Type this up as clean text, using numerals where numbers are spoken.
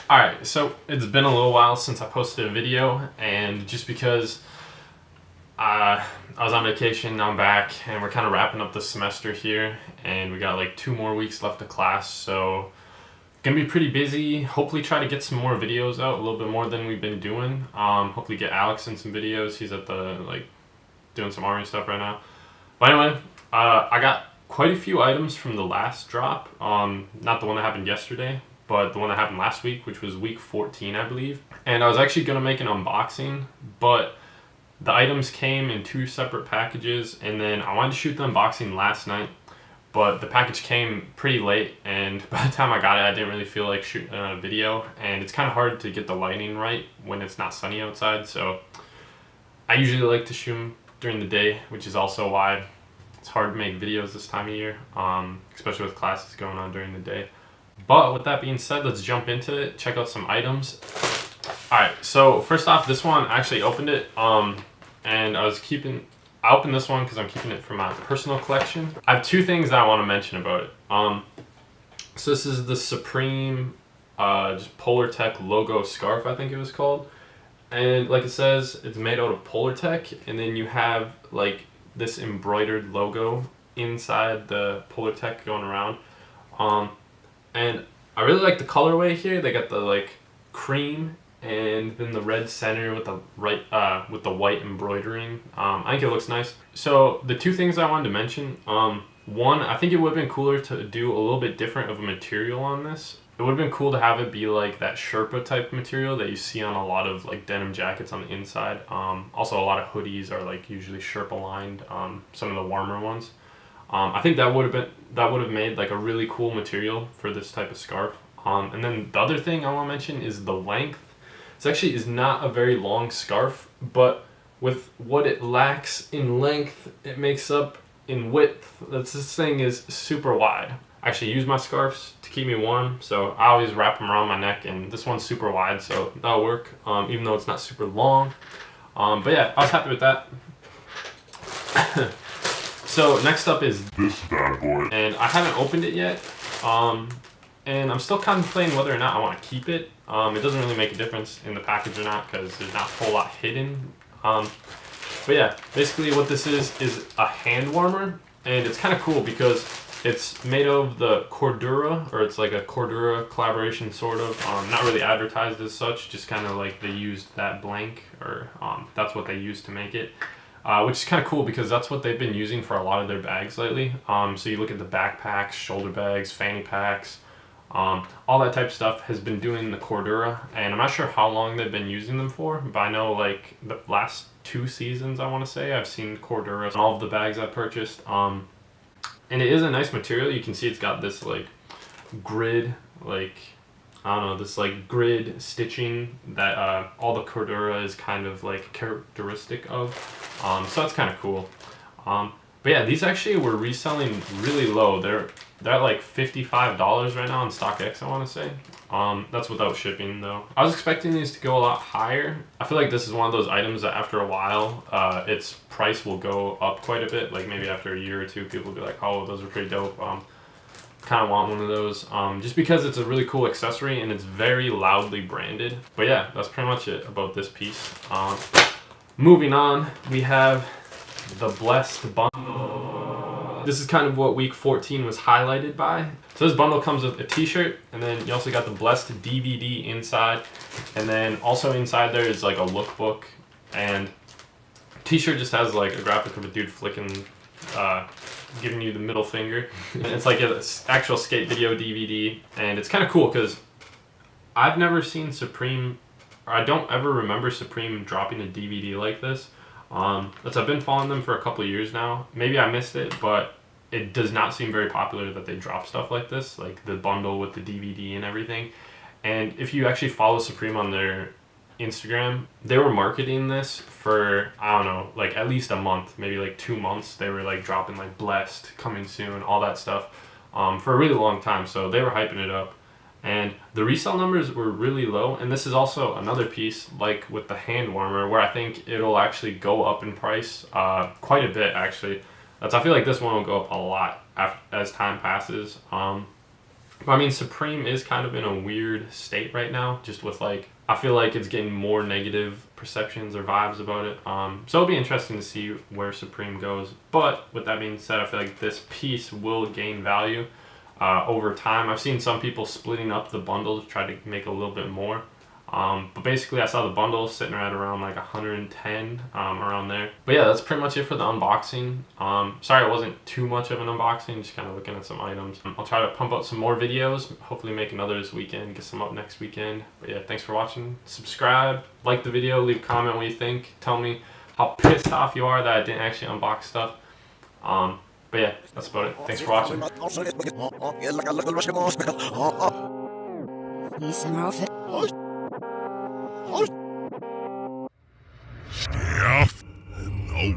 Alright, so it's been a little while since I posted a video, and just because I was on vacation, now I'm back, and we're kind of wrapping up the semester here, and we got like 2 more weeks left of class, so gonna be pretty busy. Hopefully try to get some more videos out, a little bit more than we've been doing. Hopefully get Alex in some videos. He's at the, doing some army stuff right now. But anyway, I got quite a few items from the last drop. Not the one that happened yesterday, but the one that happened last week, which was week 14, I believe. And I was actually going to make an unboxing, but the items came in 2 separate packages, and then I wanted to shoot the unboxing last night, but the package came pretty late, and by the time I got it, I didn't really feel like shooting a video, and it's kind of hard to get the lighting right when it's not sunny outside, so I usually like to shoot them during the day, which is also why it's hard to make videos this time of year, especially with classes going on during the day. But with that being said, let's jump into it, check out some items. Alright, so first off, this one, I actually opened it, and I opened this one because I'm keeping it for my personal collection. I have 2 things that I want to mention about it. So this is the Supreme just Polartec logo scarf, I think it was called. And like it says, it's made out of Polartec, and then you have like this embroidered logo inside the Polartec going around. And I really like the colorway here. They got the like cream and then the red center with the white embroidering. I think it looks nice. So the 2 things I wanted to mention, one, I think it would have been cooler to do a little bit different of a material on this. It would have been cool to have it be like that Sherpa type material that you see on a lot of like denim jackets on the inside. Also, a lot of hoodies are like usually Sherpa lined. Some of the warmer ones. I think that would have made like a really cool material for this type of scarf. And then the other thing I want to mention is the length. This actually is not a very long scarf, but with what it lacks in length, it makes up in width. This thing is super wide. I actually use my scarves to keep me warm, so I always wrap them around my neck, and this one's super wide, so that'll work, even though it's not super long. But yeah, I was happy with that. So next up is this bad boy, and I haven't opened it yet, and I'm still contemplating whether or not I want to keep it. It doesn't really make a difference in the package or not because there's not a whole lot hidden. But yeah, basically what this is a hand warmer, and it's kind of cool because it's made of the Cordura, or it's like a Cordura collaboration sort of. Not really advertised as such, just kind of like they used that blank, or that's what they used to make it. Which is kind of cool because that's what they've been using for a lot of their bags lately. So you look at the backpacks, shoulder bags, fanny packs, all that type of stuff has been doing the Cordura, and I'm not sure how long they've been using them for, but I know like the last 2 seasons, I want to say, I've seen Cordura on all of the bags I've purchased. And it is a nice material. You can see it's got this like grid, like, I don't know, this like grid stitching that all the Cordura is kind of like characteristic of. So that's kind of cool. But yeah, these actually were reselling really low. They're at like $55 right now on StockX, I want to say. That's without shipping though. I was expecting these to go a lot higher. I feel like this is one of those items that after a while, its price will go up quite a bit. Like maybe after a year or 2, people will be like, oh, those are pretty dope. Kind of want one of those, just because it's a really cool accessory and it's very loudly branded. But yeah, that's pretty much it about this piece. Moving on, we have the Blessed Bundle. This is kind of what week 14 was highlighted by. So this bundle comes with a t-shirt, and then you also got the Blessed DVD inside, and then also inside there is like a lookbook, and t-shirt just has like a graphic of a dude flicking, giving you the middle finger. And it's like an actual skate video DVD, and it's kind of cool because I've never seen Supreme, or I don't ever remember Supreme dropping a DVD like this. I've been following them for a couple of years now. Maybe I missed it, but it does not seem very popular that they drop stuff like this, like the bundle with the DVD and everything. And if you actually follow Supreme on their Instagram, they were marketing this for, I don't know, like at least a month, maybe like 2 months. They were like dropping like Blessed, coming soon, all that stuff, for a really long time. So they were hyping it up. And the resale numbers were really low, and this is also another piece, like with the hand warmer, where I think it'll actually go up in price quite a bit, actually. I feel like this one will go up a lot as time passes. But I mean, Supreme is kind of in a weird state right now, just with like, I feel like it's getting more negative perceptions or vibes about it. So it'll be interesting to see where Supreme goes. But with that being said, I feel like this piece will gain value over time. I've seen some people splitting up the bundle to try to make a little bit more. But basically, I saw the bundle sitting right around like 110, around there. But yeah, that's pretty much it for the unboxing. Sorry it wasn't too much of an unboxing, just kind of looking at some items. I'll try to pump out some more videos, hopefully make another this weekend, get some up next weekend. But yeah, thanks for watching. Subscribe, like the video, leave a comment what you think. Tell me how pissed off you are that I didn't actually unbox stuff. But yeah, that's about it. Thanks for watching. Yeah. No.